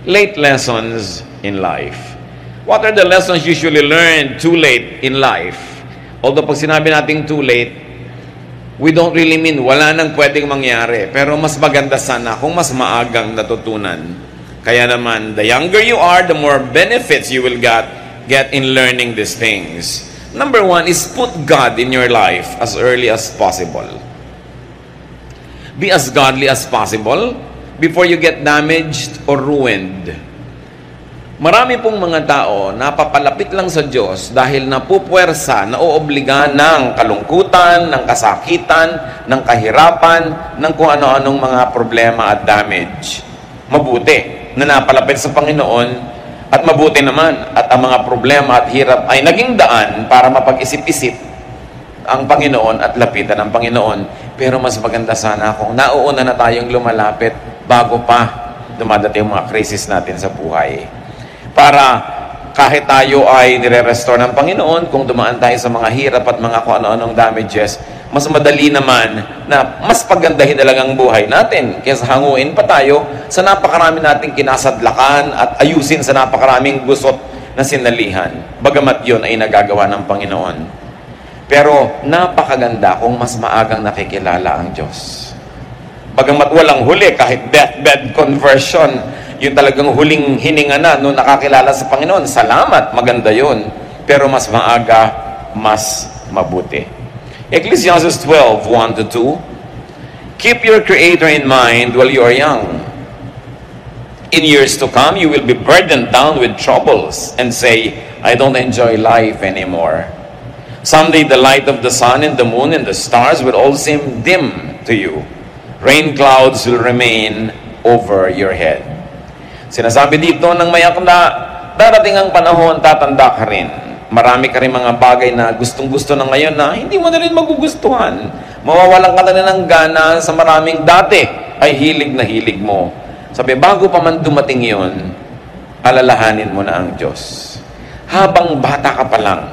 Late lessons in life. What are the lessons usually learned too late in life? Although pag sinabi natin too late, we don't really mean wala nang pwedeng mangyari. Pero mas maganda sana kung mas maagang natutunan. Kaya naman, the younger you are, the more benefits you will get in learning these things. Number one is put God in your life as early as possible. Be as godly as possible before you get damaged or ruined. Marami pong mga tao napapalapit lang sa Diyos dahil napupuwersa, naoobliga ng kalungkutan, ng kasakitan, ng kahirapan, ng kung ano-anong mga problema at damage. Mabuti na napalapit sa Panginoon at mabuti naman at ang mga problema at hirap ay naging daan para mapag-isip-isip ang Panginoon at lapitan ng Panginoon. Pero mas maganda sana kung nauuna na tayong lumalapit bago pa dumadating mga crisis natin sa buhay. Para kahit tayo ay nire-restore ng Panginoon, kung dumaan tayo sa mga hirap at mga kung ano-anong damages, mas madali naman na mas pagandahin na lang ang buhay natin kaysa hanguin pa tayo sa napakarami nating kinasadlakan at ayusin sa napakaraming gusot na sinalihan. Bagamat yun ay nagagawa ng Panginoon. Pero napakaganda kung mas maagang nakikilala ang Diyos. Bagamat walang huli, kahit deathbed conversion, yung talagang huling hininga na nung nakakilala sa Panginoon, salamat, maganda yun. Pero mas maaga, mas mabuti. Ecclesiastes 12, 1-2, keep your Creator in mind while you are young. In years to come, you will be burdened down with troubles and say, I don't enjoy life anymore. Someday the light of the sun and the moon and the stars will all seem dim to you. Rain clouds will remain over your head. Sinasabi dito ng may akda, darating ang panahon, tatanda ka rin. Marami ka rin mga bagay na gustong-gusto na ngayon na hindi mo na rin magugustuhan. Mawawalan ka na rin ng gana sa maraming dati ay hilig na hilig mo. Sabi, bago pa man dumating yun, alalahanin mo na ang Diyos. Habang bata ka pa lang,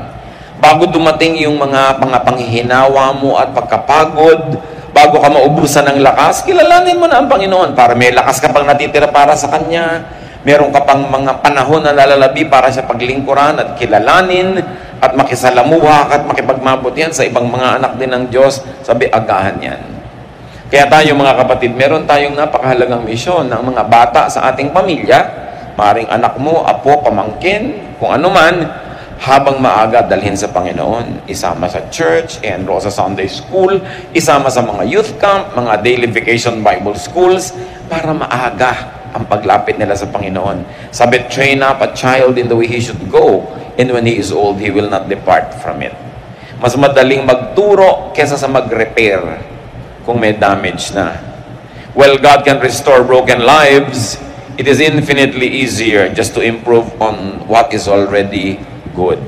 bago dumating yung mga panghihinawa mo at pagkapagod, bago ka maubusan ng lakas, kilalanin mo na ang Panginoon para may lakas ka pang natitira para sa Kanya. Meron ka pang mga panahon na lalalabi para sa paglingkuran at kilalanin at makisalamuha at makipagmabot yan sa ibang mga anak din ng Diyos. Sabi, agahan yan. Kaya tayo mga kapatid, meron tayong napakahalagang misyon ng mga bata sa ating pamilya. Maring anak mo, apo, pamangkin, kung ano man, habang maaga dalhin sa Panginoon, isama sa church, enroll sa Sunday school, isama sa mga youth camp, mga daily vacation Bible schools, para maaga ang paglapit nila sa Panginoon. Sabi, train up a child in the way he should go, and when he is old, he will not depart from it. Mas madaling magturo kesa sa mag-repair kung may damage na. Well, God can restore broken lives. It is infinitely easier just to improve on what is already good.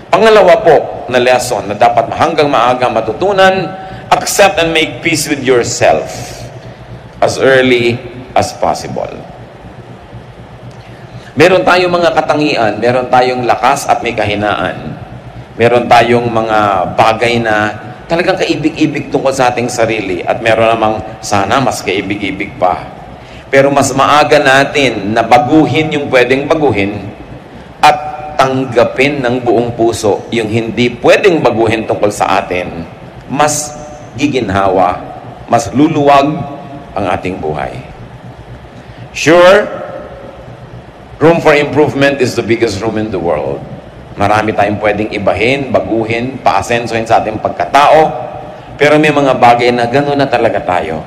Pangalawa po na lesson na dapat hanggang maaga matutunan, accept and make peace with yourself as early as possible. Meron tayong mga katangian, meron tayong lakas at may kahinaan. Meron tayong mga bagay na talagang kaibig-ibig tungkol sa ating sarili at meron namang sana mas kaibig-ibig pa. Pero mas maaga natin na baguhin yung pwedeng baguhin at tanggapin ng buong puso yung hindi pwedeng baguhin tungkol sa atin, mas giginhawa, mas luluwag ang ating buhay. Sure, room for improvement is the biggest room in the world. Marami tayong pwedeng ibahin, baguhin, paasensohin sa ating pagkatao, pero may mga bagay na gano'n na talaga tayo.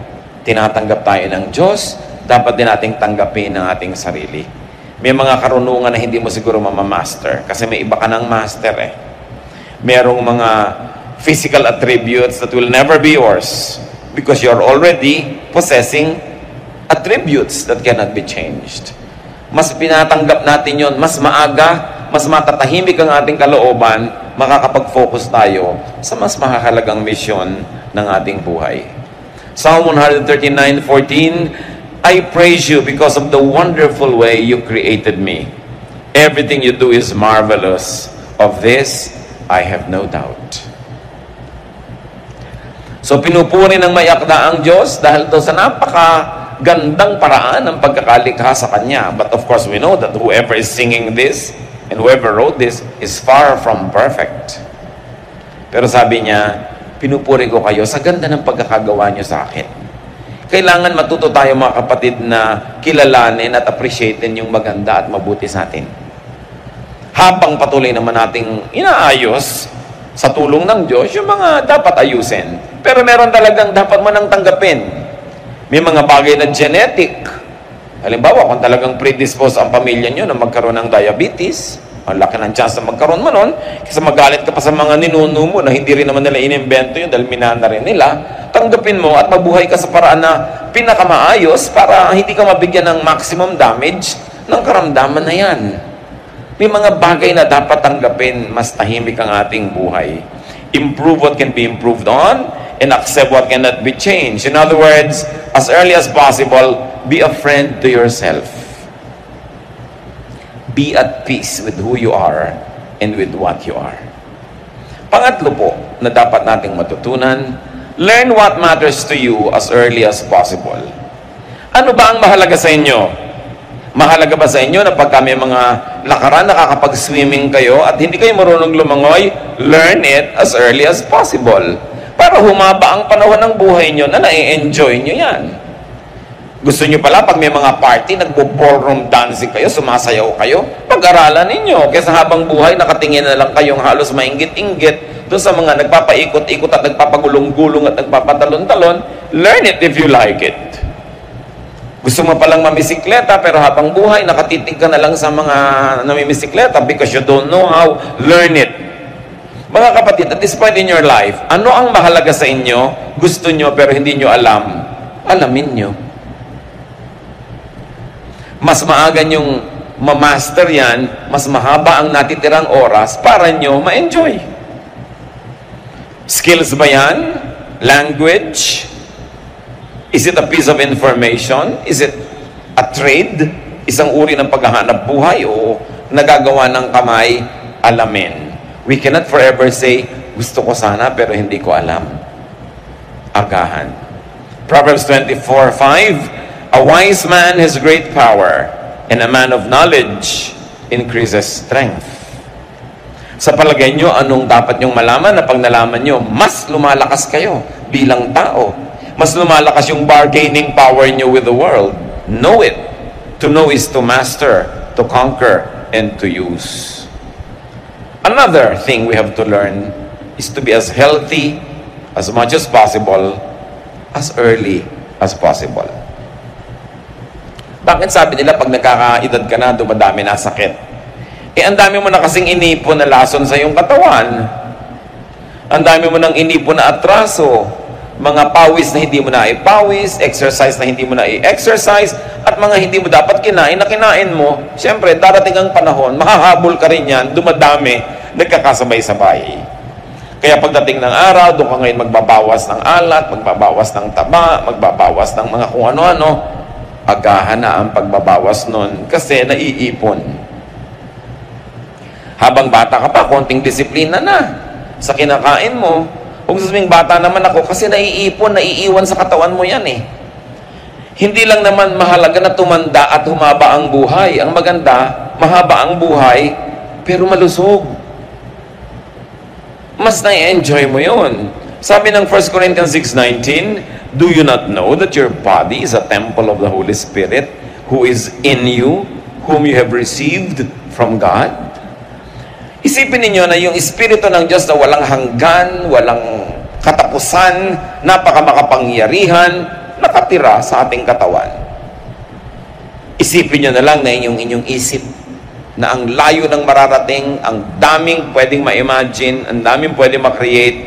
Tinatanggap tayo ng Diyos, dapat din nating tanggapin ang ating sarili. May mga karunungan na hindi mo siguro mamamaster kasi may iba ka ng master eh. Merong mga physical attributes that will never be yours because you're already possessing attributes that cannot be changed. Mas pinatanggap natin yon, mas maaga, mas matatahimik ang ating kalooban, makakapag-focus tayo sa mas mahalagang misyon ng ating buhay. Psalm 139:14, I praise you because of the wonderful way you created me. Everything you do is marvelous. Of this, I have no doubt. So pinupuri ng may akda ang Diyos dahil to sa gandang paraan ng pagkakalikha sa Kanya. But of course, we know that whoever is singing this and whoever wrote this is far from perfect. Pero sabi niya, pinupuri ko kayo sa ganda ng pagkakagawa niyo sa akin. Kailangan matuto tayo mga kapatid na kilalanin at appreciatein yung maganda at mabuti sa atin. Habang patuloy naman nating inaayos sa tulong ng Diyos yung mga dapat ayusin. Pero meron talagang dapat mo nang tanggapin. May mga bagay na genetic. Halimbawa, kung talagang predisposed ang pamilya nyo na magkaroon ng diabetes, ang laki ng chance na magkaroon mo nun, kasi magalit ka pa sa mga ninuno mo na hindi rin naman nila inimbento yun dahil minana rin nila, tanggapin mo at mabuhay ka sa paraan na pinakamaayos para hindi ka mabigyan ng maximum damage ng karamdaman na yan. May mga bagay na dapat tanggapin, mas tahimik ang ating buhay. Improve what can be improved on and accept what cannot be changed. In other words, as early as possible, be a friend to yourself. Be at peace with who you are and with what you are. Pangatlo po na dapat nating matutunan, learn what matters to you as early as possible. Ano ba ang mahalaga sa inyo? Mahalaga ba sa inyo na pagka may mga lakaran, nakakapag-swimming kayo at hindi kayo marunong lumangoy, learn it as early as possible. Para humaba ang panahon ng buhay nyo na na-enjoy nyo yan. Gusto nyo pala, pag may mga party, nagbo-ballroom dancing kayo, sumasayaw kayo, pag-aralan ninyo. Kaysa habang buhay, nakatingin na lang kayong halos mainggit-inggit doon sa mga nagpapaikot-ikot at nagpapagulong-gulong at nagpapatalon-talon, learn it if you like it. Gusto mo palang mamisikleta, pero habang buhay, nakatitig ka na lang sa mga namimisikleta because you don't know how, learn it. Mga kapatid, at this point in your life, ano ang mahalaga sa inyo, gusto nyo pero hindi nyo alam, alamin nyo. Mas maaga nyong ma-master yan, mas mahaba ang natitirang oras para nyo ma-enjoy. Skills ba yan? Language? Is it a piece of information? Is it a trade? Isang uri ng paghahanap buhay o nagagawa ng kamay? Alamin. We cannot forever say, gusto ko sana pero hindi ko alam. Agahan. Proverbs 24:5, a wise man has great power, and a man of knowledge increases strength. Sa palagay nyo, anong dapat nyong malaman na pag nalaman nyo, mas lumalakas kayo bilang tao. Mas lumalakas yung bargaining power nyo with the world. Know it. To know is to master, to conquer, and to use. Another thing we have to learn is to be as healthy as much as possible, as early as possible. Bakit sabi nila pag nagkakaedad ka na, dumadami na sakit? Ang dami mo na kasing inipon na lason sa iyong katawan. Ang dami mo nang inipon na atraso. Mga pawis na hindi mo na ipawis, exercise na hindi mo na i-exercise, at mga hindi mo dapat kinain na kinain mo. Siyempre, darating ang panahon, mahahabol ka rin yan, dumadami, nagkakasabay-sabay. Kaya pagdating ng araw, doon ka ngayon magbabawas ng alat, magbabawas ng taba, magbabawas ng mga kung ano-ano, agahan na ang pagbabawas nun kasi naiipon. Habang bata ka pa, konting disiplina na sa kinakain mo. Kung sasabihin bata naman ako, kasi naiipon, naiiwan sa katawan mo yan eh. Hindi lang naman mahalaga na tumanda at humaba ang buhay. Ang maganda, mahaba ang buhay, pero malusog. Mas na-enjoy mo yun. Sabi ng 1 Corinthians 6:19, do you not know that your body is a temple of the Holy Spirit who is in you, whom you have received from God? Isipin ninyo na yung Espiritu ng Diyos na walang hanggan, walang katapusan, napakamakapangyarihan, nakatira sa ating katawan. Isipin nyo na lang na inyong isip na ang layo ng mararating, ang daming pwedeng ma-imagine, ang daming pwedeng ma-create,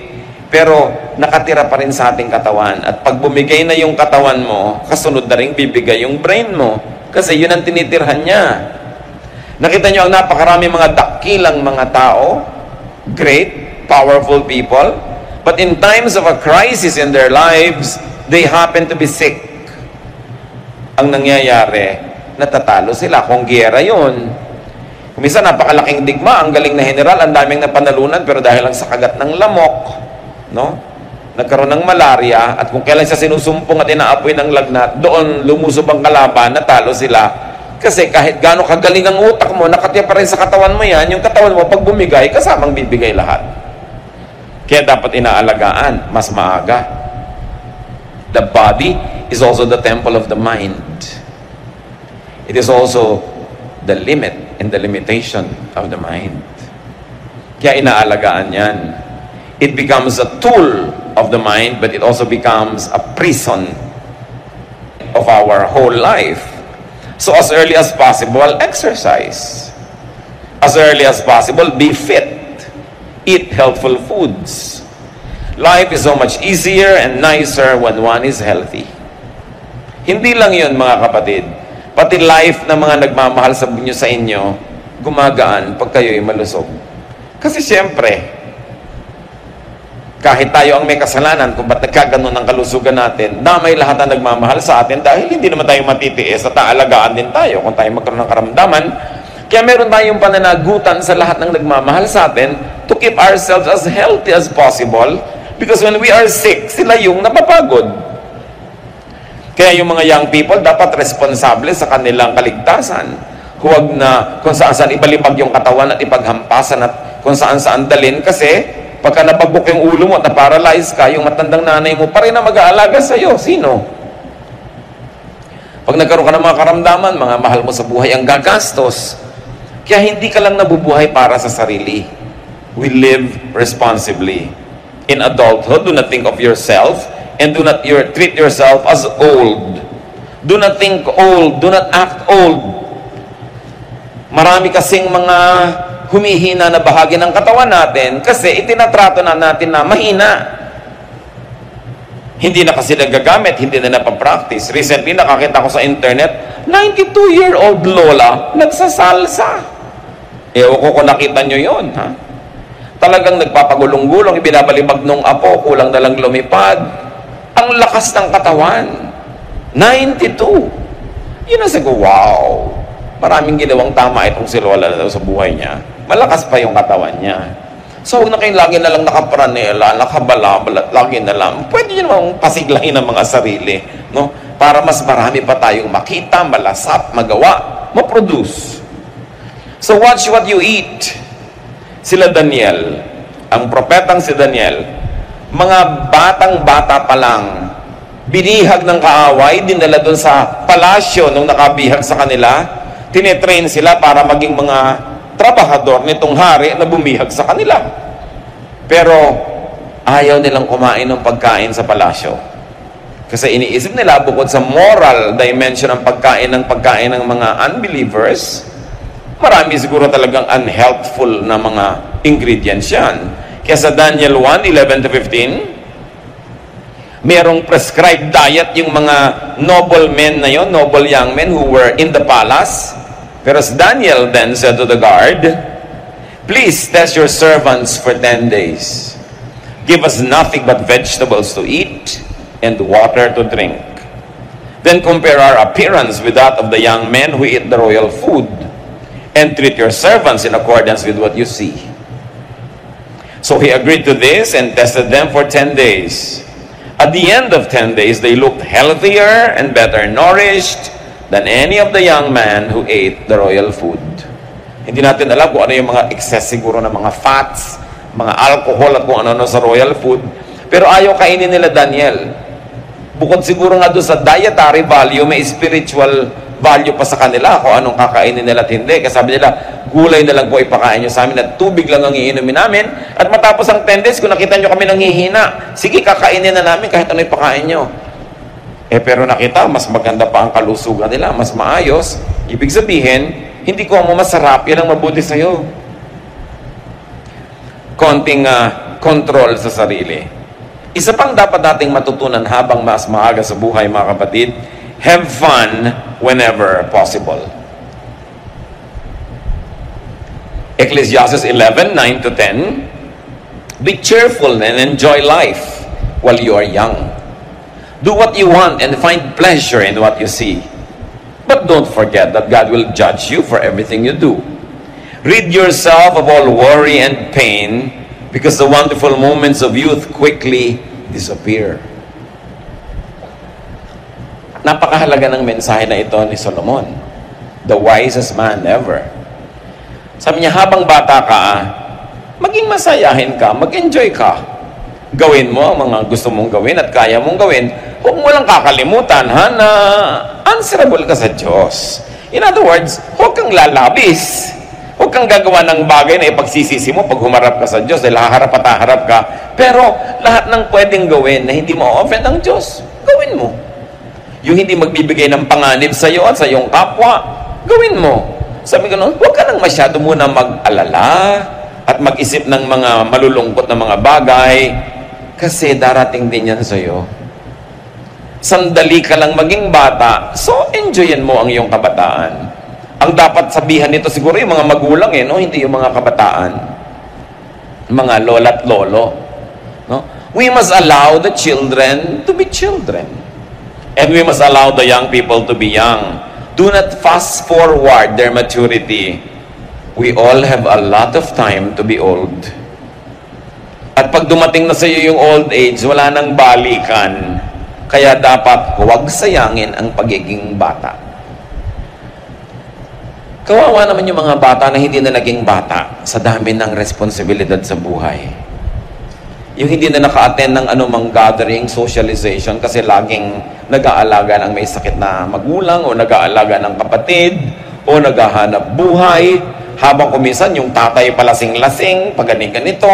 pero nakatira pa rin sa ating katawan. At pag bumigay na yung katawan mo, kasunod na rin bibigay yung brain mo. Kasi yun ang tinitirhan niya. Nakita nyo ang napakarami mga dakilang mga tao, great, powerful people, but in times of a crisis in their lives, they happen to be sick. Ang nangyayari, natatalo sila. Kung giyera yun. Minsan napakalaking digma, ang galing na general, ang daming napanalunan, pero dahil lang sa kagat ng lamok, no? nagkaroon ng malaria, at kung kailan siya sinusumpong at inaapoy ng lagnat, doon lumusob ang kalaban, natalo sila. Kasi kahit gaano kagaling ang utak mo, nakatya pa rin sa katawan mo yan, yung katawan mo, pag bumigay, kasamang bibigay lahat. Kaya dapat inaalagaan, mas maaga. The body is also the temple of the mind. It is also the limit and the limitation of the mind. Kaya inaalagaan yan. It becomes a tool of the mind, but it also becomes a prison of our whole life. So as early as possible, exercise. As early as possible, be fit. Eat healthful foods. Life is so much easier and nicer when one is healthy. Hindi lang yun, mga kapatid. Pati life ng mga nagmamahal sa inyo, gumagaan pag kayo'y malusog. Kasi siyempre, kahit tayo ang may kasalanan kung ba't nagkaganon ang kalusugan natin, damay lahat ang nagmamahal sa atin dahil hindi naman tayo matitiis at aalagaan din tayo kung tayo magkaroon ng karamdaman. Kaya meron tayong pananagutan sa lahat ng nagmamahal sa atin to keep ourselves as healthy as possible, because when we are sick, sila yung napapagod. Kaya yung mga young people dapat responsable sa kanilang kaligtasan. Huwag na kung saan-saan ibalibag yung katawan at ipaghampasan at kung saan-saan dalin, kasi pagka napagbuk yung ulo mo at na-paralyze ka, yung matandang nanay mo pa rin na mag-aalaga sa'yo. Sino? Pag nagkaroon ka ng mga karamdaman, mga mahal mo sa buhay ang gagastos. Kaya hindi ka lang nabubuhay para sa sarili. We live responsibly. In adulthood, do not think of yourself and do not treat yourself as old. Do not think old. Do not act old. Marami kasing mga humihina na bahagi ng katawan natin kasi itinatrato na natin na mahina. Hindi na kasi nagagamit, hindi na napapractice. Recently, nakakita ko sa internet, 92-year-old lola, nagsasalsa. Ewan ko kung nakita nyo yun, ha? Talagang nagpapagulong-gulong, ibinabalibag nung apo, kulang na lang lumipad. Ang lakas ng katawan. 92. Yun ang sabi ko, wow. Maraming ginawang tama itong si lola na sa buhay niya. Malakas pa yung katawan niya. So, huwag na kayong lagi na lang nakapranela, nakabalabalat, lagi na lang. Pwede nyo namang pasiglahin ang mga sarili, no? Para mas marami pa tayong makita, malasap, magawa, maproduce. So, watch what you eat. Sila Daniel, ang propetang si Daniel, mga batang-bata pa lang, binihag ng kaaway, dinala doon sa palasyo nung nakabihag sa kanila, tinetrain sila para maging mga trabahador nitong hari na bumihag sa kanila. Pero ayaw nilang kumain ng pagkain sa palasyo. Kasi iniisip nila, bukod sa moral dimension ng pagkain ng mga unbelievers, marami siguro talagang unhealthful na mga ingredients yan. Kaya sa Daniel 1:11-15, merong prescribed diet yung mga noble men na yon, noble young men who were in the palace. Pero Daniel then said to the guard, "Please test your servants for 10 days. Give us nothing but vegetables to eat and water to drink. Then compare our appearance with that of the young men who eat the royal food, and treat your servants in accordance with what you see." So he agreed to this and tested them for 10 days. At the end of 10 days, they looked healthier and better nourished than any of the young men who ate the royal food. Hindi natin alam kung ano yung mga excess siguro na mga fats, mga alcohol at kung ano-ano sa royal food. Pero ayaw kainin nila Daniel. Bukod siguro nga doon sa dietary value, may spiritual value pa sa kanila kung anong kakainin nila at hindi. Kasi sabi nila, gulay na lang po ipakain nyo sa amin at tubig lang ang iinumin namin. At matapos ang 10 days, kung nakita nyo kami nanghihina, sige, kakainin na namin kahit ano ipakain nyo. Pero nakita, mas maganda pa ang kalusugan nila, mas maayos. Ibig sabihin, hindi ko mo masarap, yan ang mabuti sa'yo. Konting control sa sarili. Isa pang dapat nating matutunan habang mas maaga sa buhay, mga kapatid, have fun whenever possible. Ecclesiastes 11:9-10, be cheerful and enjoy life while you are young. Do what you want and find pleasure in what you see. But don't forget that God will judge you for everything you do. Rid yourself of all worry and pain, because the wonderful moments of youth quickly disappear. Napakahalaga ng mensahe na ito ni Solomon, the wisest man ever. Sabi niya, habang bata ka, maging masayahin ka, mag-enjoy ka. Gawin mo ang mga gusto mong gawin at kaya mong gawin. Huwag mo lang kakalimutan, na answerable ka sa Diyos. In other words, huwag kang lalabis. Huwag kang gagawa ng bagay na ipagsisisi mo pag humarap ka sa Diyos dahil haharap at haharap ka. Pero lahat ng pwedeng gawin na hindi mo-offend ang Diyos, gawin mo. Yung hindi magbibigay ng panganib sa iyo at sa iyong kapwa, gawin mo. Sabi ko noon, huwag ka nang masyado muna mag-alala at mag-isip ng mga malulungkot na mga bagay kasi darating din yan sa iyo. Sandali ka lang maging bata, so enjoyin mo ang iyong kabataan. Ang dapat sabihan nito siguro yung mga magulang no? Hindi yung mga kabataan. Mga lola at lolo. No? We must allow the children to be children. And we must allow the young people to be young. Do not fast forward their maturity. We all have a lot of time to be old. At pag dumating na sa iyo yung old age, wala nang balikan. Kaya dapat huwag sayangin ang pagiging bata. Kawawa naman yung mga bata na hindi na naging bata sa dami ng responsibilidad sa buhay. Yung hindi na naka-attend ng anumang gathering, socialization, kasi laging nag-aalaga ng may sakit na magulang o nag-aalaga ng kapatid o naghahanap buhay, habang kumisan yung tatay palasing-lasing, pag-ganito,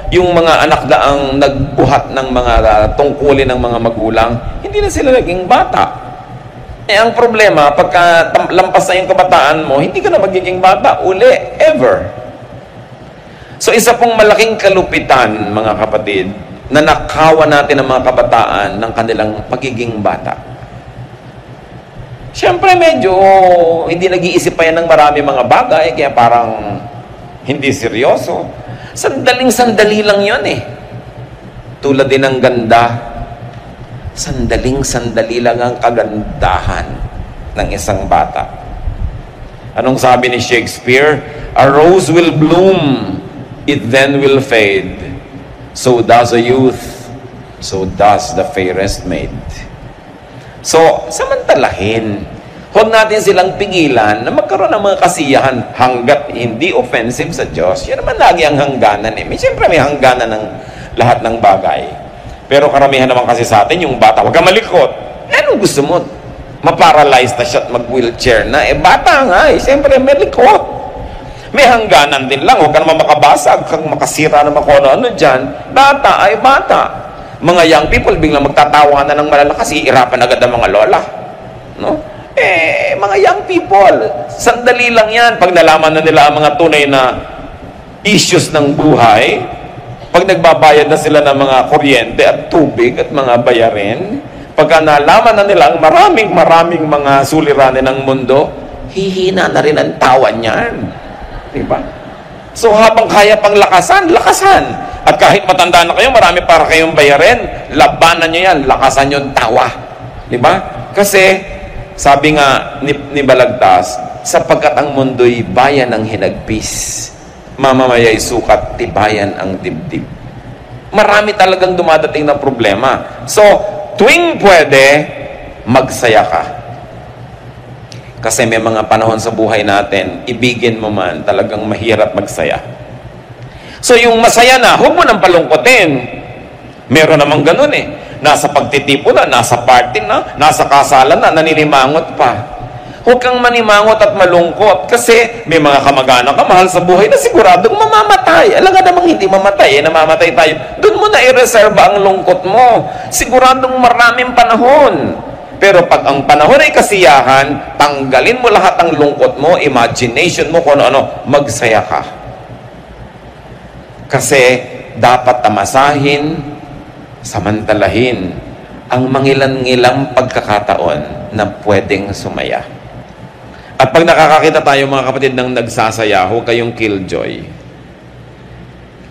yung mga anak na ang nagbuhat ng mga tungkulin ng mga magulang, hindi na sila naging bata. Ang problema, pagka lampas na yung kabataan mo, hindi ka na magiging bata uli, ever. So isa pong malaking kalupitan, mga kapatid, na nakawan natin ang mga kabataan ng kanilang pagiging bata. Siyempre medyo hindi nag-iisip pa yan ng marami mga bagay, kaya parang hindi seryoso. Sandaling-sandali lang yun Tulad din ng ganda, sandaling-sandali lang ang kagandahan ng isang bata. Anong sabi ni Shakespeare? A rose will bloom, it then will fade. So does a youth, so does the fairest maid. So, samantalahin. Huwag natin silang pigilan na magkaroon ng mga kasiyahan hanggat hindi offensive sa Diyos. Yan naman lagi ang hangganan Siyempre may hangganan ng lahat ng bagay. Pero karamihan naman kasi sa atin, yung bata, huwag ka malikot. Anong gusto mo? Ma-paralyze na siya at mag-wheelchair na. Bata nga Siyempre may likot. May hangganan din lang. Huwag ka naman makabasag, huwag kang makasira naman kung ano dyan. Bata ay bata. Mga young people, biglang magtatawa na ng malalakas, iirapan agad ang mga lola. No? Mga young people, sandali lang yan. Pag nalaman na nila ang mga tunay na issues ng buhay, pag nagbabayad na sila ng mga kuryente at tubig at mga bayarin, pagka nalaman na nila ang maraming mga suliranin ng mundo, hihina na rin ang tawa niyan. Diba? So habang kaya pang lakasan, lakasan. At kahit matanda na kayo, marami para kayong bayarin, labanan nyo yan, lakasan nyo tawa. Diba? Kasi, sabi nga ni Balagtas, sapagkat ang mundo'y bayan ng hinagpis, mamamaya'y sukat, tibayan ang dibdib. Marami talagang dumadating na problema. So, tuwing pwede, magsaya ka. Kasi may mga panahon sa buhay natin, ibigin mo man, talagang mahirap magsaya. So yung masaya na, huwag mo nang palungkotin. Meron namang ganun Nasa pagtitipo na, nasa party na, nasa kasalan na, naninimangot pa. Huwag kang manimangot at malungkot kasi may mga kamag-anak ka, mahal sa buhay na siguradong mamamatay. Alam nga namang hindi mamatay, namamatay tayo. Doon mo na i-reserve ang lungkot mo. Siguradong maraming panahon. Pero pag ang panahon ay kasiyahan, tanggalin mo lahat ng lungkot mo, imagination mo, kung ano, magsaya ka. Kasi dapat tamasahin, samantalahin ang mangilan-ngilang pagkakataon na pwedeng sumaya. At pag nakakakita tayo mga kapatid ng nagsasaya, huwag kayong killjoy.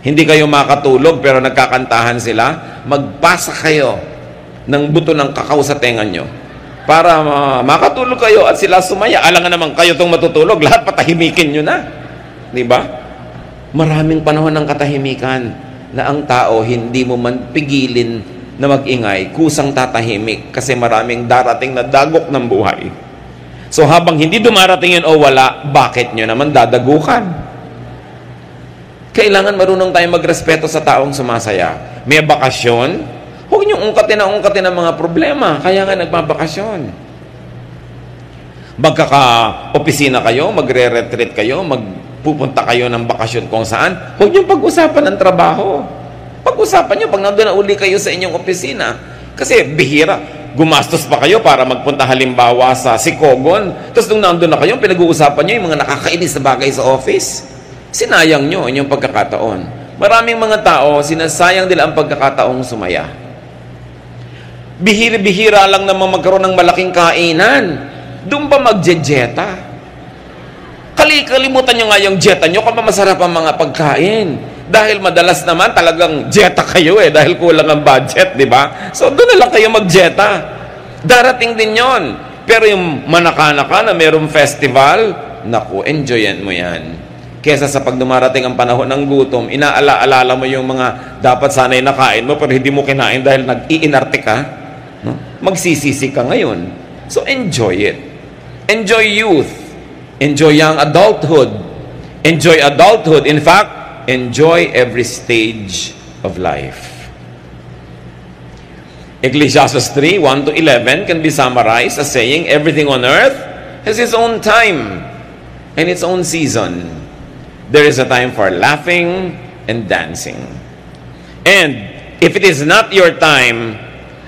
Hindi kayo makatulog pero nagkakantahan sila, magpasa kayo ng buto ng kakao sa tenga nyo para makatulog kayo at sila sumaya. Alam nga naman kayo itong matutulog, lahat patahimikin nyo na. Diba? Maraming panahon ng katahimikan na ang tao hindi mo man pigilin na mag-ingay, kusang tatahimik kasi maraming darating na dagok ng buhay. So habang hindi dumarating yun o wala, bakit nyo naman dadagukan? Kailangan marunong tayong magrespeto sa taong sumasaya. May bakasyon, huwag nyo ungkatin ang mga problema. Kaya nga nagmabakasyon. Magkaka-opisina kayo, magre-retreat kayo, magpupunta kayo ng bakasyon kung saan, huwag nyo pag-usapan ng trabaho. Pag-usapan nyo pag nandun na uli kayo sa inyong opisina. Kasi bihira, gumastos pa kayo para magpunta halimbawa sa Sikogon. Tapos nung nandun na kayo, pinag-uusapan nyo yung mga nakakainis na bagay sa office. Sinayang nyo inyong pagkakataon. Maraming mga tao, sinasayang nila ang pagkakataong sumaya. Bihira-bihira lang naman magkaroon ng malaking kainan. Doon pa magjejeta. Kalimutan nyo nga yung jeta nyo kung masarap ang mga pagkain. Dahil madalas naman talagang jeta kayo dahil kulang ang budget, di ba? So doon na lang kayo magjeta. Darating din yon. Pero yung manaka-naka na mayroong festival, naku, enjoyan mo yan. Kesa sa pag dumarating ang panahon ng gutom, inaala-alala mo yung mga dapat sana'y nakain mo pero hindi mo kinain dahil nag-iinarte ka. No? Magsisisi ka ngayon. So enjoy it. Enjoy youth. Enjoy young adulthood. Enjoy adulthood. In fact, enjoy every stage of life. Ecclesiastes 3, 1-11 can be summarized as saying, everything on earth has its own time and its own season. There is a time for laughing and dancing. And if it is not your time,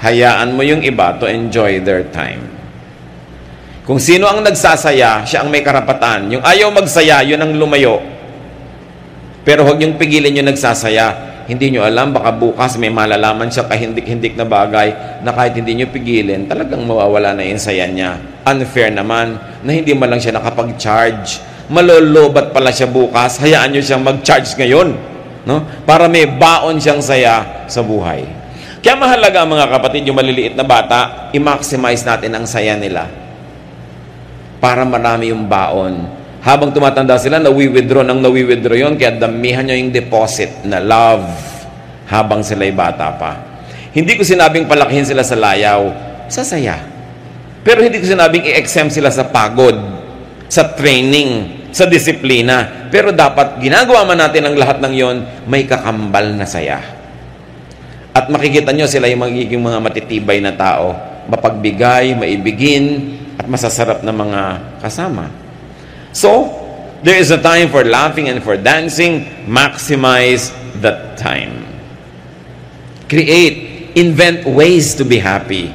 hayaan mo yung iba to enjoy their time. Kung sino ang nagsasaya, siya ang may karapatan. Yung ayaw magsaya, yun ang lumayo. Pero huwag niyong pigilin yung nagsasaya. Hindi niyo alam, baka bukas may malalaman siya kahindik-hindik na bagay na kahit hindi niyo pigilin, talagang mawawala na yung saya niya. Unfair naman na hindi man lang siya nakapag-charge. Malolobat pala siya bukas, hayaan niyo siyang mag-charge ngayon. No? Para may baon siyang saya sa buhay. Kaya mahalaga mga kapatid, yung maliliit na bata, i-maximize natin ang saya nila. Para marami yung baon. Habang tumatanda sila, nawi-withdraw yun, kaya damihan nyo yung deposit na love habang sila'y bata pa. Hindi ko sinabing palakihin sila sa layaw, sa saya. Pero hindi ko sinabing i-exempt sila sa pagod, sa training, sa disiplina. Pero dapat ginagawa man natin ang lahat ng yon, may kakambal na saya. At makikita nyo sila yung magiging mga matitibay na tao, mapagbigay, maibigin, at masasarap na mga kasama. So, there is a time for laughing and for dancing. Maximize that time. Create, invent ways to be happy.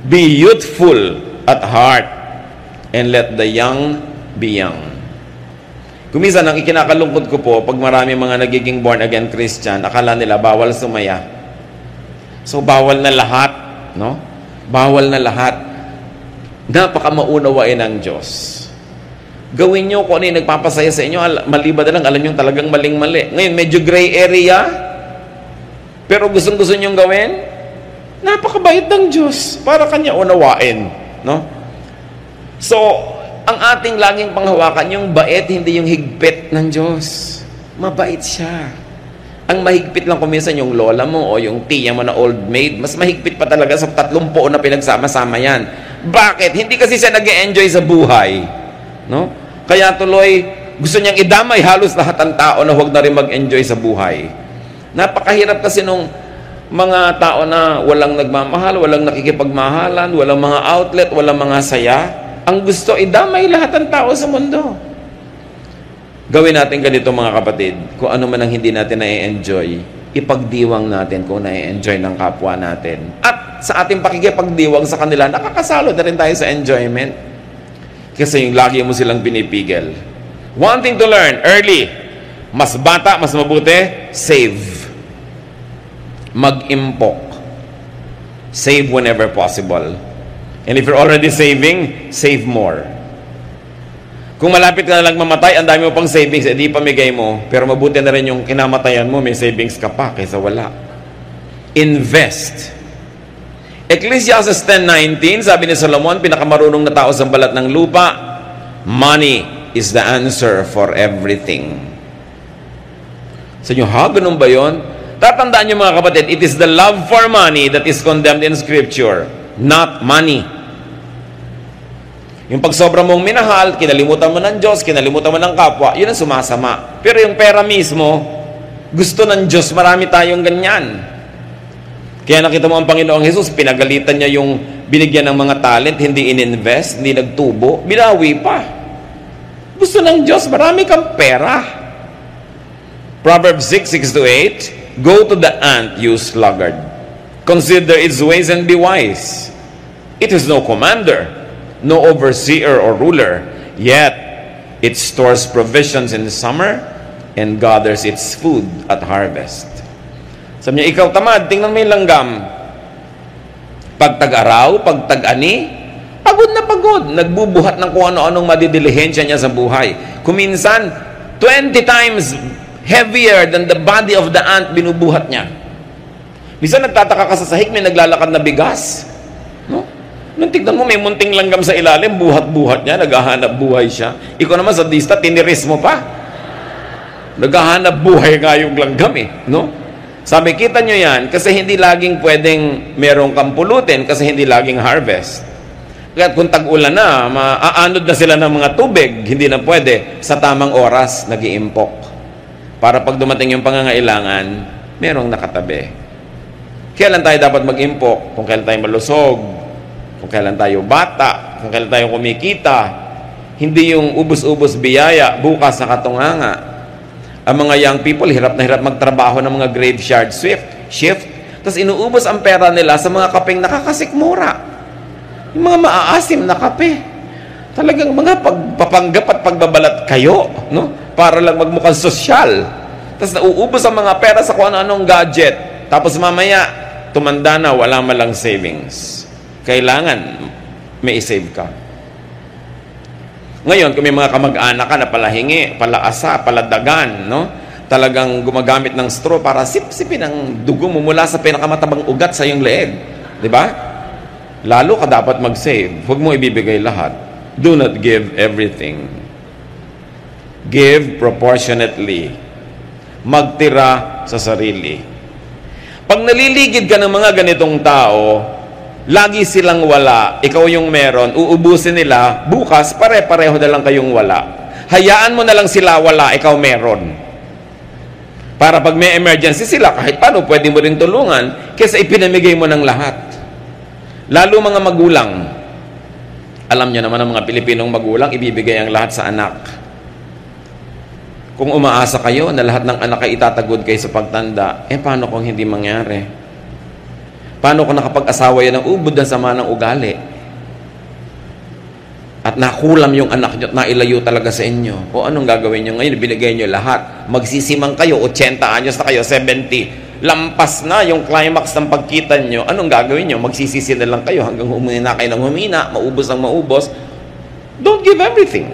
Be youthful at heart and let the young be young. Kuminsan, ang ikinakalungkot ko po, pag marami mga nagiging born-again Christian, akala nila bawal sumaya. So, bawal na lahat, no? Bawal na lahat. Napaka-maunawain ng Diyos. Gawin nyo kung ano yung nagpapasaya sa inyo, maliban na lang, alam nyo talagang maling-mali. Ngayon, medyo gray area, pero gustong-gusto nyo gawin, napakabait ng Diyos para Kanya unawain. No? So, ang ating laging panghawakan, yung bait, hindi yung higpit ng Diyos. Mabait siya. Ang mahigpit lang kuminsan yung lola mo o yung tiya mo na old maid, mas mahigpit pa talaga sa 30 na pinagsama-sama yan. Bakit? Hindi kasi siya nag-e-enjoy sa buhay. No? Kaya tuloy, gusto niyang idamay halos lahat ng tao na huwag na rin mag-enjoy sa buhay. Napakahirap kasi nung mga tao na walang nagmamahal, walang nakikipagmahalan, walang mga outlet, walang mga saya. Ang gusto, idamay lahat ng tao sa mundo. Gawin natin ganito mga kapatid, kung ano man ang hindi natin na-enjoy, ipagdiwang natin kung na-enjoy ng kapwa natin. At sa ating pakikipagdiwang sa kanila, nakakasalo na rin tayo sa enjoyment. Kasi yung lagi mo silang pinipigil. One thing to learn, early. Mas bata, mas mabuti, save. Mag-impok. Save whenever possible. And if you're already saving, save more. Kung malapit ka na lang mamatay, ang dami mo pang savings, di pamigay mo. Pero mabuti na rin yung kinamatayan mo, may savings ka pa, kaysa wala. Invest. Ecclesiastes 10:19, sabi ni Solomon, pinakamarunong na tao sa balat ng lupa, money is the answer for everything. Sa inyo, ha? Ganun ba yun? Tatandaan niyo mga kapatid, it is the love for money that is condemned in Scripture, not money. Yung pag sobra mong minahal, kinalimutan mo ng Diyos, kinalimutan mo ng kapwa, yun ang sumasama. Pero yung pera mismo, gusto ng Diyos, marami tayong ganyan. Kaya nakita mo ang Panginoong Jesus, pinagalitan niya yung binigyan ng mga talent, hindi ininvest, hindi nagtubo, binawi pa. Gusto ng Diyos, marami kang pera. Proverbs 6:6-8, go to the ant, you sluggard. Consider its ways and be wise. It is no commander, no overseer or ruler, yet it stores provisions in the summer and gathers its food at harvest. Sabi niya, ikaw tamad, tingnan mo yung langgam. Pag tag-araw, pag tag-ani, pagod na pagod. Nagbubuhat ng kung ano-anong madidilihensya niya sa buhay. Kuminsan, 20 times heavier than the body of the ant, binubuhat niya. Minsan nagtataka ka sa sahig, may naglalakad na bigas. No? Nung tignan mo, may munting langgam sa ilalim, buhat-buhat niya, naghahanap buhay siya. Ikaw naman sa dista, tiniris mo pa. Naghahanap buhay nga yung langgam eh. No? Sabi, kita nyo yan, kasi hindi laging pwedeng merong kampulutin, kasi hindi laging harvest. Kaya kung tag-ulan na, maaanod na sila ng mga tubig, hindi na pwede, sa tamang oras, nag-iimpok. Para pag dumating yung pangangailangan, merong nakatabi. Kailan tayo dapat mag-impok? Kung kailan tayo malusog, kung kailan tayo bata, kung kailan tayo kumikita, hindi yung ubos-ubos biyaya, bukas sa katunganga. Ang mga young people, hirap na hirap magtrabaho ng mga graveyard shift. Tapos inuubos ang pera nila sa mga kapeng nakakasikmura. Yung mga maaasim na kape. Talagang mga pagpapanggap at pagbabalat kayo, no? Para lang magmukhang sosyal. Tapos nauubos ang mga pera sa kung ano-anong gadget. Tapos mamaya, tumanda na, wala malang savings. Kailangan may isave ka. Ngayon, kung may mga kamag-anak ka na palahingi, palaasa, paladagan, no? Talagang gumagamit ng straw para sip-sipin ang dugo mo mula sa pinakamatabang ugat sa iyong leeg. Di ba? Lalo ka dapat mag-save. Huwag mo ibibigay lahat. Do not give everything. Give proportionately. Magtira sa sarili. Pag naliligid ka ng mga ganitong tao, lagi silang wala, ikaw yung meron, uubusin nila, bukas, pare-pareho na lang kayong wala. Hayaan mo na lang sila wala, ikaw meron. Para pag may emergency sila, kahit paano, pwede mo rin tulungan, kaysa ipinamigay mo ng lahat. Lalo mga magulang. Alam niyo naman ang mga Pilipinong magulang, ibibigay ang lahat sa anak. Kung umaasa kayo na lahat ng anak ay itatagod kayo sa pagtanda, paano kung hindi mangyari? Paano kung nakapag-asawa yan ng ubod ng sama ng ugali? At nakulam yung anak nyo at nailayo talaga sa inyo. O anong gagawin nyo ngayon? Binigay nyo lahat. Magsisimang kayo, 80 anyos na kayo, 70. Lampas na yung climax ng pagkita nyo. Anong gagawin nyo? Magsisisi na lang kayo hanggang humina kayo ng humina, maubos ang maubos. Don't give everything.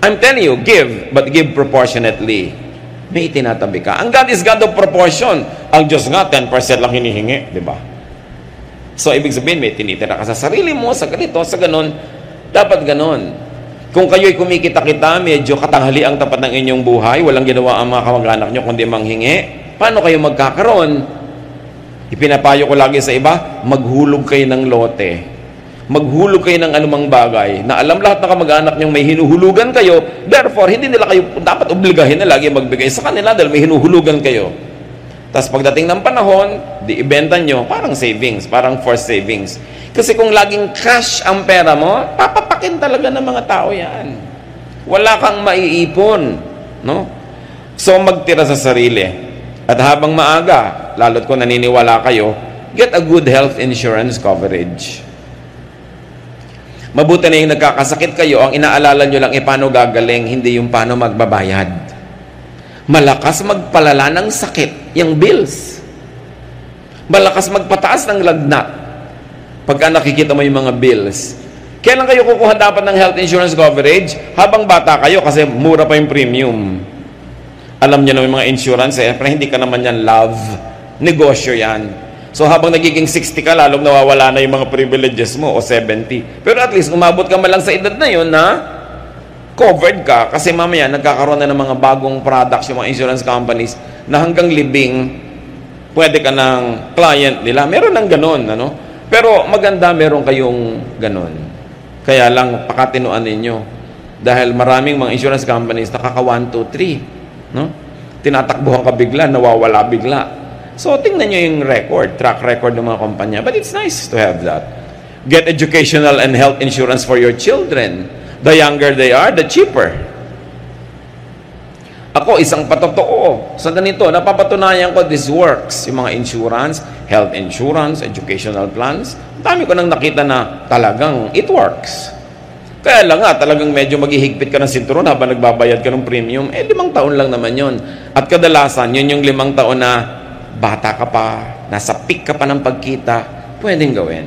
I'm telling you, give, but give proportionately. May itinatabi ka. Ang God is God of proportion. Ang Diyos nga, 10% lang hinihingi. Diba? So, ibig sabihin, may tinitira ka sa sarili mo, sa ganito, sa ganon. Dapat ganon. Kung kayo'y kumikita-kita, medyo katanghali ang tapat ng inyong buhay, walang ginawa ang mga kamag-anak nyo kundi manghingi, paano kayo magkakaroon? Ipinapayo ko lagi sa iba, maghulog kayo ng lote. Maghulog kayo ng anumang bagay na alam lahat ng kamag-anak nyong may hinuhulugan kayo, therefore hindi nila kayo dapat obligahin na lagi magbigay sa kanila dahil may hinuhulugan kayo. Tapos pagdating ng panahon, di ibenta nyo, parang savings, parang forced savings. Kasi kung laging cash ang pera mo, papapakin talaga ng mga tao yan. Wala kang maiipon, no? So magtira sa sarili. At habang maaga, lalo't kung naniniwala kayo, get a good health insurance coverage. Mabuti na yung nagkakasakit kayo, ang inaalala nyo lang paano gagaling, hindi yung paano magbabayad. Malakas magpalala ng sakit, yung bills. Malakas magpataas ng lagnat. Pagka nakikita mo yung mga bills. Kailan kayo kukuha dapat ng health insurance coverage? Habang bata kayo kasi mura pa yung premium. Alam nyo na yung mga insurance, pero hindi ka naman yan love. Negosyo yan. So habang nagiging 60 ka, lalong nawawala na yung mga privileges mo o 70. Pero at least umabot ka malang sa edad na yun na covered ka kasi mamaya nagkakaroon na ng mga bagong products yung mga insurance companies na hanggang libing, pwede ka ng client nila. Meron ng ganon, ano? Pero maganda meron kayong ganon. Kaya lang, pakatinuan ninyo. Dahil maraming mga insurance companies, nakaka 1, 2, 3. No? Tinatakbuhan ka bigla, nawawala bigla. So, tingnan nyo yung track record ng mga kumpanya. But it's nice to have that. Get educational and health insurance for your children. The younger they are, the cheaper. Ako, isang patotoo. Sa ganito, napapatunayan ko this works. Yung mga insurance, health insurance, educational plans. Dami ko nang nakita na talagang it works. Kaya lang nga, talagang medyo maghihigpit ka ng sinturon habang nagbabayad ka ng premium. 5 taon lang naman yon. At kadalasan, yun yung 5 taon na bata ka pa, nasa peak ka pa ng pagkita, pwedeng gawin.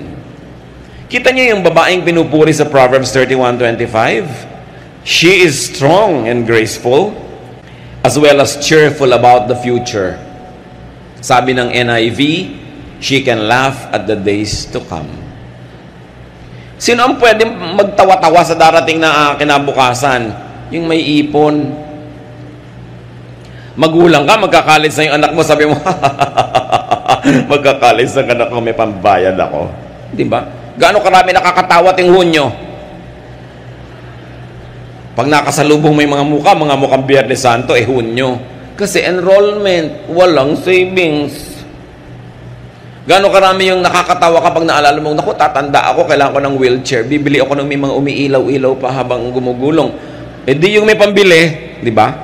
Kita niyo yung babaeng pinupuri sa Proverbs 31:25? She is strong and graceful, as well as cheerful about the future. Sabi ng NIV, she can laugh at the days to come. Sino ang pwede magtawa-tawa sa darating na kinabukasan? Yung may ipon. Magulang ka, magkakalit sa yung anak mo, sabi mo, magkakalit sa anak ko, may pambayad ako. Di ba? Gaano karami nakakatawa ting Hunyo? Pag nakasalubong may mga mukhang Biyernes Santo, Hunyo. Kasi enrollment, walang savings. Gaano karami yung nakakatawa kapag naalala mo, naku, tatanda ako, kailangan ko ng wheelchair, bibili ako ng may mga umiilaw-ilaw pa habang gumugulong. Di yung may pambili, di ba?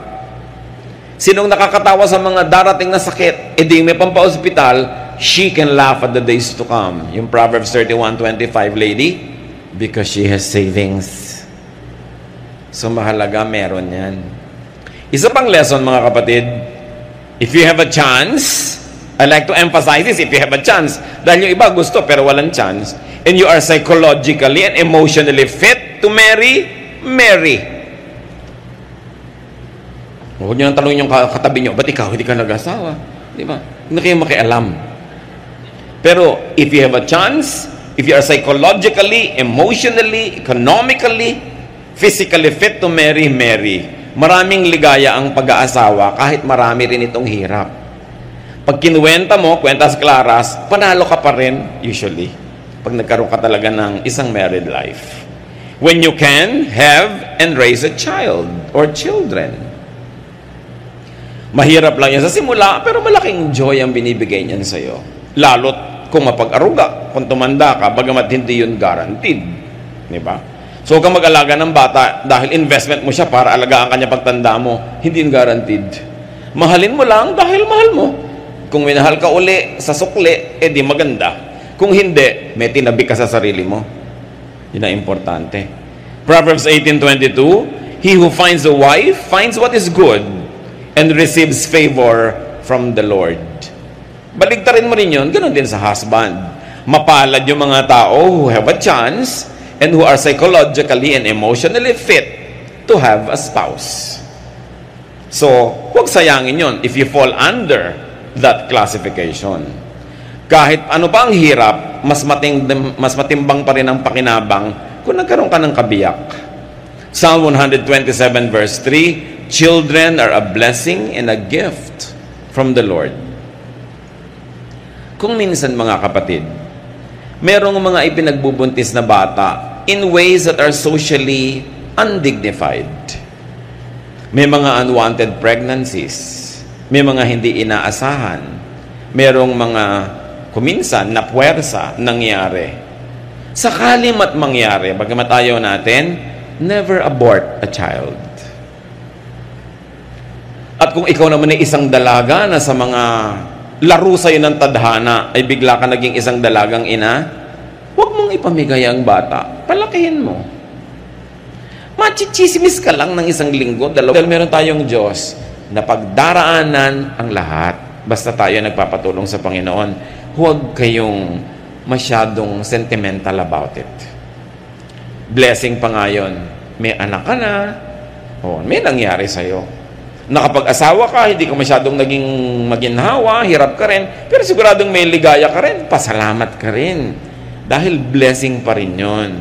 Sinong nakakatawa sa mga darating na sakit, di yung may pampa-hospital, she can laugh at the days to come. Yung Proverbs 31:25 lady, because she has savings. So mahalaga, meron yan. Isa pang lesson mga kapatid, if you have a chance, I like to emphasize this, if you have a chance, dahil yung iba gusto pero walang chance, and you are psychologically and emotionally fit to marry, marry. Huwag nyo nang tanongin yung katabi nyo, ba't ikaw hindi ka nag-asawa? Di ba? Hindi kayo makialam. Pero if you have a chance, if you are psychologically, emotionally, economically, physically fit to marry, marry. Maraming ligaya ang pag-aasawa kahit marami rin itong hirap. Pag kinuwenta mo, kwentas klaras, panalo ka pa rin, usually. Pag nagkaroon ka talaga ng isang married life. When you can have and raise a child or children. Mahirap lang yan sa simula, pero malaking joy ang binibigay niyan sa'yo. Lalo't kung mapag-aruga, kung tumanda ka, bagamat hindi yun guaranteed. Diba? So, huwag kang mag-alaga ng bata dahil investment mo siya para alagaan kanya pagtanda mo, hindi yun guaranteed. Mahalin mo lang dahil mahal mo. Kung minahal ka uli sa sukli, di maganda. Kung hindi, may tinabi ka sa sarili mo. Yun ang importante. Proverbs 18:22, he who finds a wife finds what is good and receives favor from the Lord. Baligtarin mo rin yun, ganun din sa husband. Mapalad yung mga tao who have a chance and who are psychologically and emotionally fit to have a spouse. So, huwag sayangin yun if you fall under that classification. Kahit ano pa ang hirap, mas matimbang pa rin ang pakinabang kung nagkaroon ka ng kabiyak. Psalm 127 verse 3, children are a blessing and a gift from the Lord. Kung minsan mga kapatid, merong mga ipinagbubuntis na bata in ways that are socially undignified. May mga unwanted pregnancies. May mga hindi inaasahan. Merong mga kuminsan na puwersa nangyari. Sakali mat mangyari, bagamat ayaw natin, never abort a child. At kung ikaw naman ay isang dalaga na sa mga laro sa'yo ng tadhana ay bigla ka naging isang dalagang ina, huwag mong ipamigay ang bata. Palakihin mo. Machichismis ka lang ng isang linggo, dalawa. Dahil meron tayong Diyos na pagdaraanan ang lahat. Basta tayo nagpapatulong sa Panginoon, huwag kayong masyadong sentimental about it. Blessing pa nga yun. May anak ka na, may nangyari sa'yo. Nakapag-asawa ka, hindi ka masyadong naging maginhawa, hirap ka rin, pero siguradong may ligaya ka rin, pasalamat ka rin. Dahil blessing pa rin yun.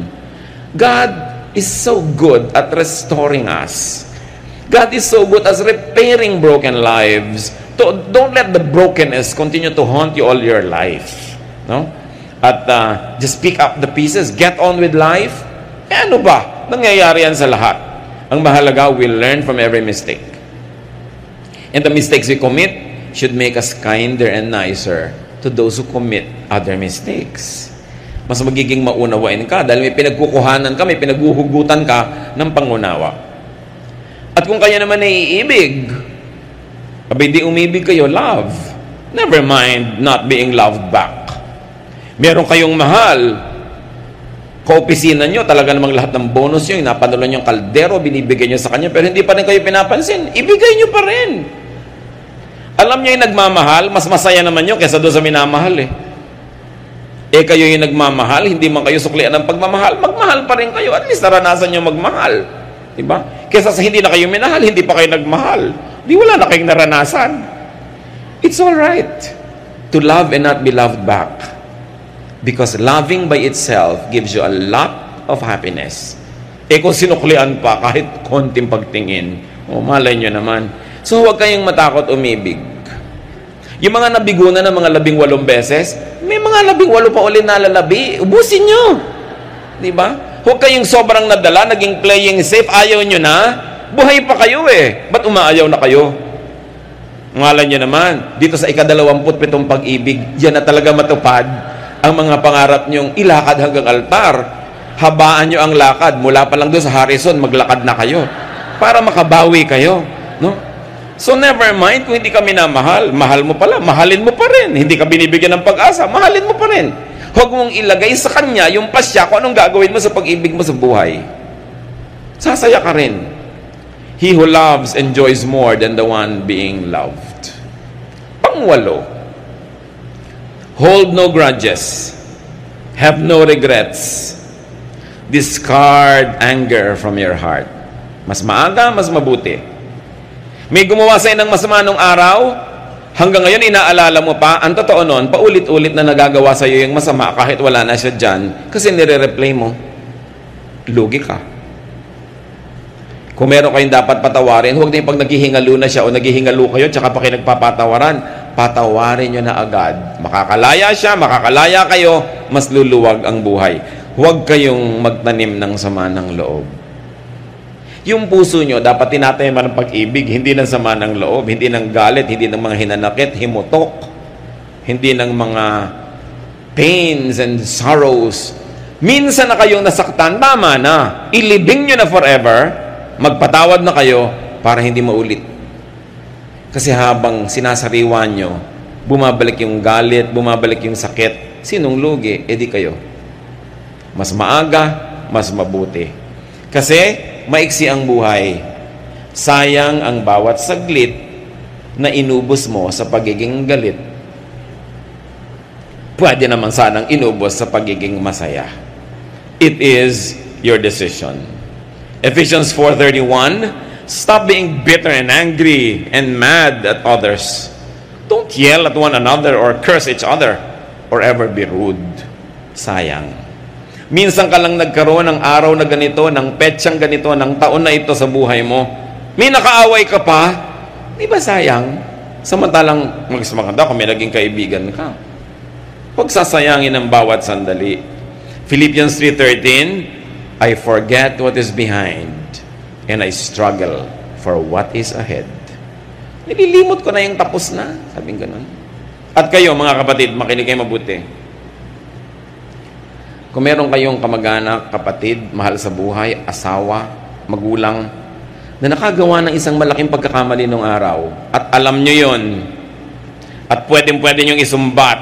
God is so good at restoring us. God is so good as repairing broken lives Don't let the brokenness continue to haunt you all your life. No? At just pick up the pieces. Get on with life. Ano ba? Nangyayari yan sa lahat. Ang mahalaga, we'll learn from every mistake. And the mistakes we commit should make us kinder and nicer to those who commit other mistakes. Mas magiging maunawain ka dahil may pinagkukuhanan ka, may pinaghuhugutan ka ng pangunawa. At kung kaya naman naiibig, abay di umibig kayo, love. Never mind not being loved back. Meron kayong mahal, kaopisina nyo, talaga namang lahat ng bonus nyo, inapanulan nyo yung kaldero, binibigay nyo sa kanya, pero hindi pa rin kayo pinapansin, ibigay nyo pa rin. Alam nyo yung nagmamahal, mas masaya naman nyo kaysa doon sa minamahal eh. Eh kayo yung nagmamahal, hindi man kayo suklian ng pagmamahal, magmahal pa rin kayo, at least naranasan nyo magmahal. Diba? Kaysa sa hindi na kayo minahal, hindi pa kayo nagmahal. Di wala na kayong naranasan. It's alright to love and not be loved back. Because loving by itself gives you a lot of happiness. Eh kung sinuklian pa, kahit konting pagtingin, malay nyo naman. So huwag kayong matakot umibig. Yung mga nabigunan ng mga 18 beses, may mga 18 pa ulit na lalabi. Ubusin nyo. Diba? Huwag kayong sobrang nadala, naging playing safe, ayaw nyo na. Buhay pa kayo eh. Ba't umaayaw na kayo? Ngalan nyo naman, dito sa ika-27 pag-ibig, yan na talaga matupad ang mga pangarap nyong ilakad hanggang altar. Habaan nyo ang lakad. Mula pa lang doon sa Harrison, maglakad na kayo. Para makabawi kayo. No? So never mind kung hindi ka minamahal. Mahal mo pala, mahalin mo pa rin. Hindi ka binibigyan ng pag-asa, mahalin mo pa rin. Huwag mong ilagay sa kanya yung pasya kung anong gagawin mo sa pag-ibig mo sa buhay. Sasaya ka rin. He who loves enjoys more than the one being loved. Pangwalo, hold no grudges. Have no regrets. Discard anger from your heart. Mas maaga, mas mabuti. May gumawa sa'yo ng masama nung araw, hanggang ngayon inaalala mo pa, ang totoo nun, paulit-ulit na nagagawa sa'yo yung masama kahit wala na siya dyan, kasi nire-replay mo. Lugi ka. Kung meron kayong dapat patawarin, huwag na yung pag naghihingalo na siya o naghihingalo kayo, tsaka pa kayo nagpapatawaran, patawarin nyo na agad. Makakalaya siya, makakalaya kayo, mas luluwag ang buhay. Huwag kayong magtanim ng sama ng loob. Yung puso nyo, dapat tinatayaman ng pag-ibig, hindi ng sama ng loob, hindi ng galit, hindi ng mga hinanakit, himutok, hindi ng mga pains and sorrows. Minsan na kayong nasaktan, tama na. Ilibing nyo na forever, magpatawad na kayo para hindi maulit. Kasi habang sinasariwa nyo, bumabalik yung galit, bumabalik yung sakit, sinong lugi? Edi kayo. Mas maaga, mas mabuti. Kasi maiksi ang buhay. Sayang ang bawat saglit na inubos mo sa pagiging galit. Pwede naman sanang inubos sa pagiging masaya. It is your decision. Ephesians 4:31, stop being bitter and angry and mad at others. Don't yell at one another or curse each other or ever be rude. Sayang. Minsan ka lang nagkaroon ng araw na ganito, ng petsang ganito, ng taon na ito sa buhay mo. May nakaaway ka pa, di ba sayang? Samantalang maganda kung may naging kaibigan ka. Huwag sasayangin ang bawat sandali. Philippians 3:13, I forget what is behind and I struggle for what is ahead. Nililimot ko na yung tapos na. Sabing ganun. At kayo, mga kapatid, makinig kayo mabuti. Kung meron kayong kamag-anak, kapatid, mahal sa buhay, asawa, magulang, na nakagawa ng isang malaking pagkakamali nung araw, at alam nyo yon, at pwedeng-pwede nyo isumbat,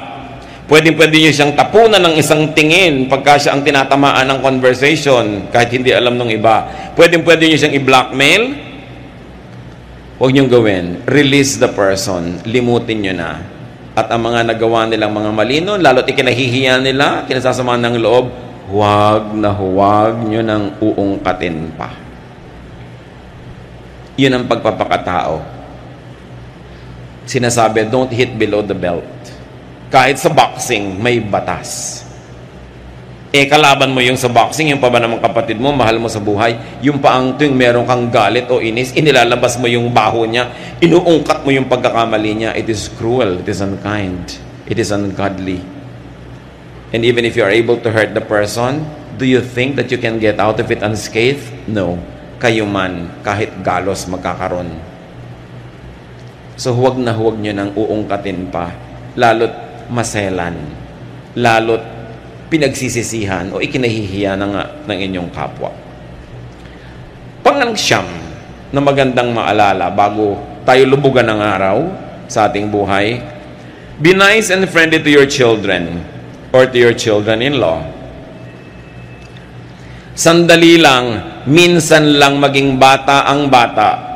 pwedeng-pwede nyo siyang tapunan ng isang tingin pagka siya ang tinatamaan ng conversation, kahit hindi alam ng iba, pwedeng-pwede nyo siyang i-blackmail, huwag nyo gawin. Release the person. Limutin nyo na. At ang mga nagawa nilang mga malino, lalo't ikinahihiyan nila, kinasasamahan ng loob, huwag nyo nang uungkatin pa. Yun ang pagpapakatao. Sinasabi, don't hit below the belt. Kahit sa boxing, may batas. Kalaban mo yung sa boxing, yung pa ba namang kapatid mo, mahal mo sa buhay, yung paang tuwing meron kang galit o inis, inilalabas mo yung baho niya, inuungkat mo yung pagkakamali niya. It is cruel, it is unkind, it is ungodly. And even if you are able to hurt the person, do you think that you can get out of it unscathed? No. Kayo man, kahit galos magkakaroon. So huwag na huwag nyo nang uungkatin pa, lalo't maselan, lalo't pinagsisisihan o ikinahihiya ng inyong kapwa. Pangangsyam na magandang maalala bago tayo lubugan ng araw sa ating buhay, be nice and friendly to your children or to your children-in-law. Sandali lang, minsan lang maging bata ang bata.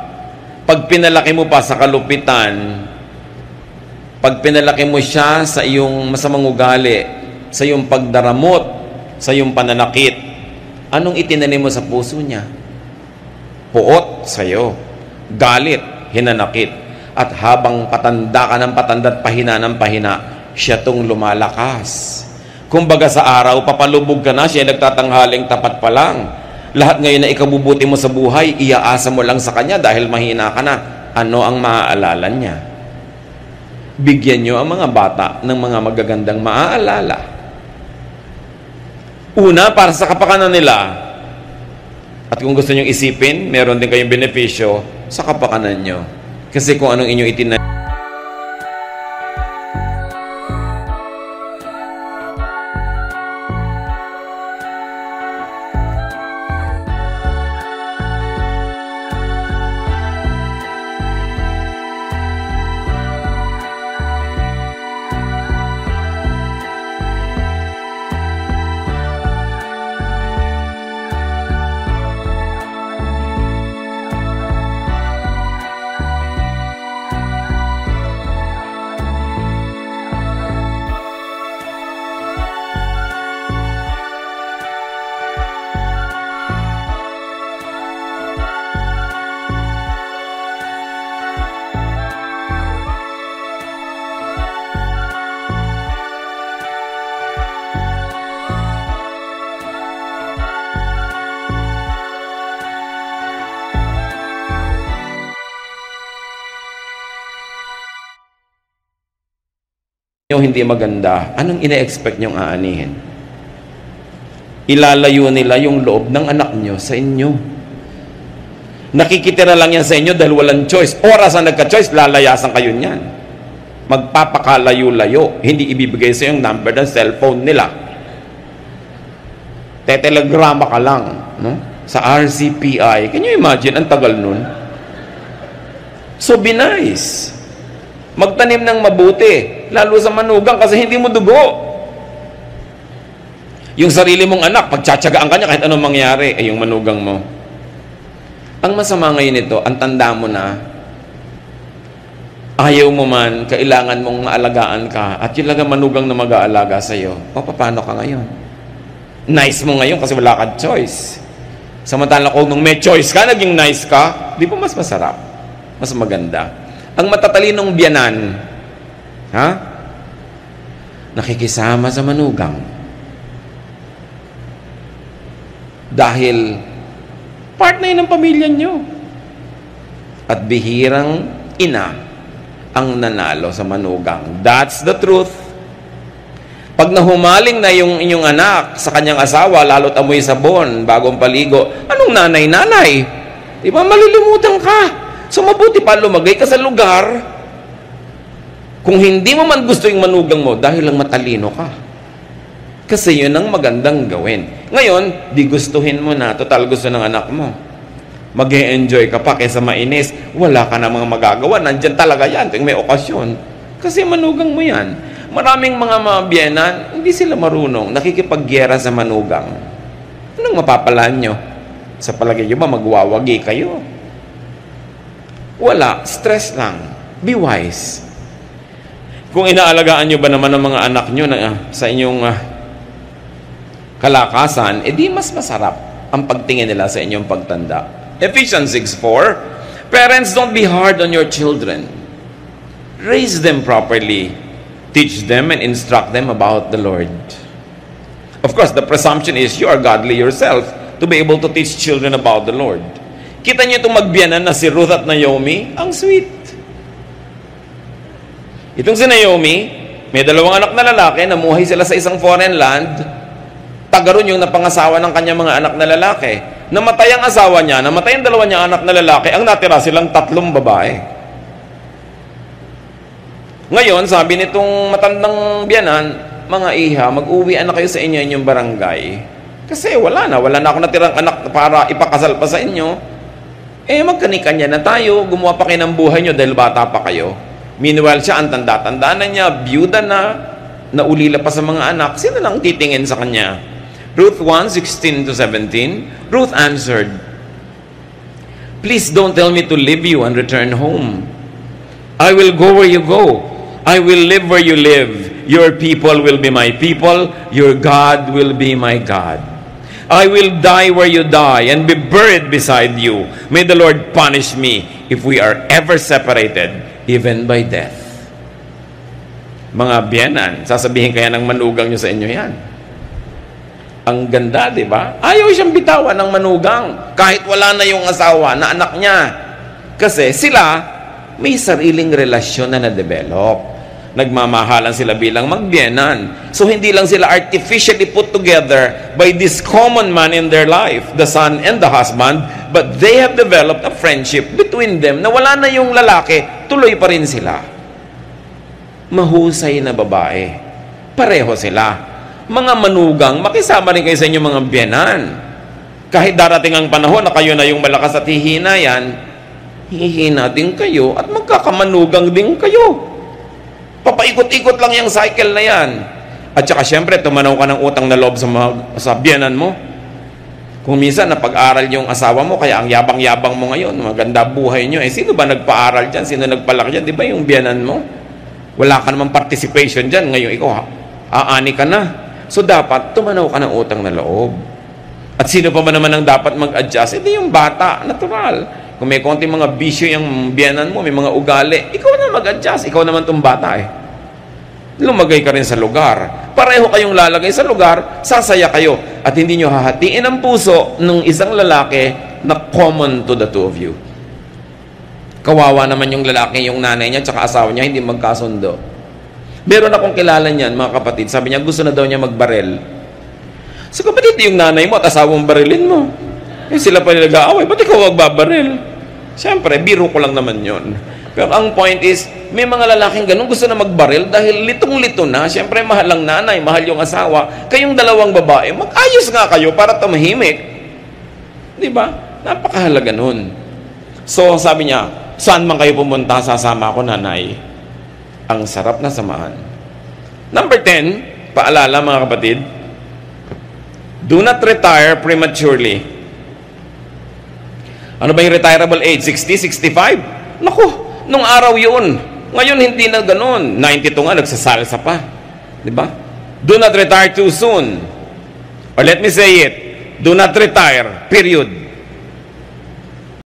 Pag pinalaki mo pa sa kalupitan, pag pinalaki mo siya sa iyong masamang ugali, sa iyong pagdaramot, sa iyong pananakit, anong itinanim mo sa puso niya? Puot sa'yo, galit, hinanakit, at habang patanda ka ng patanda at pahina ng pahina, siya tong lumalakas. Kumbaga sa araw, papalubog ka na, siya nagtatanghaling tapat pa lang. Lahat ngayon na ikabubuti mo sa buhay, iaasa mo lang sa kanya dahil mahina ka na. Ano ang maaalala niya? Bigyan nyo ang mga bata ng mga magagandang maaalala. Una, para sa kapakanan nila. At kung gusto nyo isipin, meron din kayong benepisyo sa kapakanan nyo. Kasi kung anong inyong itinanim, hindi maganda, anong ina-expect nyong aanihin? Ilalayo nila yung loob ng anak nyo sa inyo. Nakikitira lang yan sa inyo dahil walang choice. Oras ang nagka-choice, lalayasan kayo niyan. Magpapakalayo-layo. Hindi ibibigay sa yung number ng cellphone nila. Tetelegrama ka lang, no? Sa RCPI. Can you imagine? Ang tagal nun. So be nice. Magtanim ng mabuti, lalo sa manugang kasi hindi mo dugo. Yung sarili mong anak, pagtsatsagaan ka niya kahit anong mangyari, yung manugang mo. Ang masama ngayon ito, ang tanda mo na, ayaw mo man, kailangan mong maalagaan ka, at yung laga manugang na mag-aalaga sa'yo, paano ka ngayon? Nice mo ngayon kasi wala kang choice. Samantala kung nung may choice ka, naging nice ka, di ba mas masarap? Mas maganda. Ang matatalinong biyanan, nakikisama sa manugang. Dahil part na yun ng pamilya nyo. At bihirang ina ang nanalo sa manugang. That's the truth. Pag nahumaling na yung inyong anak sa kanyang asawa, lalo't amoy sabon, bagong paligo, anong nanay-nanay? Diba malilimutan ka? So mabuti pa lumagay ka sa lugar kung hindi mo man gusto yung manugang mo dahil lang matalino ka. Kasi yun ang magandang gawin. Ngayon, di gustuhin mo na. Total gusto ng anak mo. Mag-e-enjoy ka pa kaysa mainis. Wala ka na mga magagawa. Nandyan talaga yan. May okasyon. Kasi manugang mo yan. Maraming mga mabiyenan, hindi sila marunong. Nakikipagyera sa manugang. Anong mapapalaan nyo? Sa palagay nyo ba magwawagi kayo? Wala. Stress lang. Be wise. Kung inaalagaan nyo ba naman ang mga anak nyo na, sa inyong kalakasan, edi mas masarap ang pagtingin nila sa inyong pagtanda. Ephesians 6:4, parents, don't be hard on your children. Raise them properly. Teach them and instruct them about the Lord. Of course, the presumption is you are godly yourself to be able to teach children about the Lord. Kita niyo itong magbiyanan na si Ruth at Naomi? Ang sweet. Itong si Naomi, may 2 anak na lalaki, namuhay sila sa isang foreign land, tagaroon yung napangasawa ng kanyang mga anak na lalaki. Namatay ang asawa niya, namatay ang 2 niyang anak na lalaki, ang natira silang 3 babae. Ngayon, sabi nitong matandang biyanan, mga iha, mag-uwi na kayo sa inyong barangay. Kasi wala na ako natirang anak para ipakasal pa sa inyo. Magkanikanya na tayo, gumawa pa kayo ng buhay nyo dahil bata pa kayo. Meanwhile, siya, ang tanda-tanda na niya, byuda na, naulila pa sa mga anak, sino lang titingin sa kanya? Ruth 1:16-17, Ruth answered, "Please don't tell me to leave you and return home. I will go where you go. I will live where you live. Your people will be my people. Your God will be my God. I will die where you die and be buried beside you. May the Lord punish me if we are ever separated, even by death." Mga biyanan, sasabihin kaya ng manugang nyo sa inyo yan. Ang ganda, di ba? Ayaw siyang bitawan ng manugang kahit wala na yung asawa na anak niya. Kasi sila may sariling relasyon na na-develop. Nagmamahalan sila bilang magbiyanan. So hindi lang sila artificially put together by this common man in their life, the son and the husband, but they have developed a friendship between them na wala na yung lalaki, tuloy pa rin sila. Mahusay na babae. Pareho sila. Mga manugang, makisama rin kayo sa inyong mga biyanan. Kahit darating ang panahon na kayo na yung malakas at hihina yan, hihina din kayo at magkakamanugang din kayo. Papaikot-ikot lang yung cycle na yan. At saka syempre, tumanaw ka ng utang na loob sa biyanan mo. Kung minsan napag-aral yung asawa mo, kaya ang yabang-yabang mo ngayon, maganda buhay nyo. Sino ba nagpa-aral dyan? Sino nagpalaki dyan? Di ba yung biyanan mo? Wala ka namang participation dyan. Ngayon ikaw, aani ka na. So dapat, tumanaw ka ng utang na loob. At sino pa ba naman ang dapat mag-adjust? Hindi yung bata, natural. Kung may konting mga bisyo yung biyanan mo, may mga ugali, ikaw na mag-adjust. Ikaw naman itong bata Lumagay ka rin sa lugar. Pareho kayong lalagay sa lugar, sasaya kayo. At hindi nyo hahatiin ang puso ng isang lalaki na common to the two of you. Kawawa naman yung lalaki, yung nanay niya, tsaka asawa niya, hindi magkasundo. Meron akong kilala niyan, mga kapatid. Sabi niya, gusto na daw niya magbarel. So kapatid, yung nanay mo at asawa mong barilin mo. Sila pa nag-aaway, ba't ikaw magbabaril? Siyempre, biro ko lang naman yon. Pero ang point is, may mga lalaking ganun gusto na magbaril dahil litong-lito na. Siyempre, mahal ang nanay, mahal yung asawa. Kayong 2 babae, mag-ayos nga kayo para tumahimik. Di ba? Napakahalaga nun. So, sabi niya, saan man kayo pumunta, sasama ako, nanay. Ang sarap na samahan. Number 10, paalala mga kapatid, do not retire prematurely. Ano ba yung retirable age? 60, 65? Naku, nung araw yun. Ngayon hindi na ganun. 92 nga, nagsasalsa pa. Diba? Do not retire too soon. Or let me say it, do not retire, period.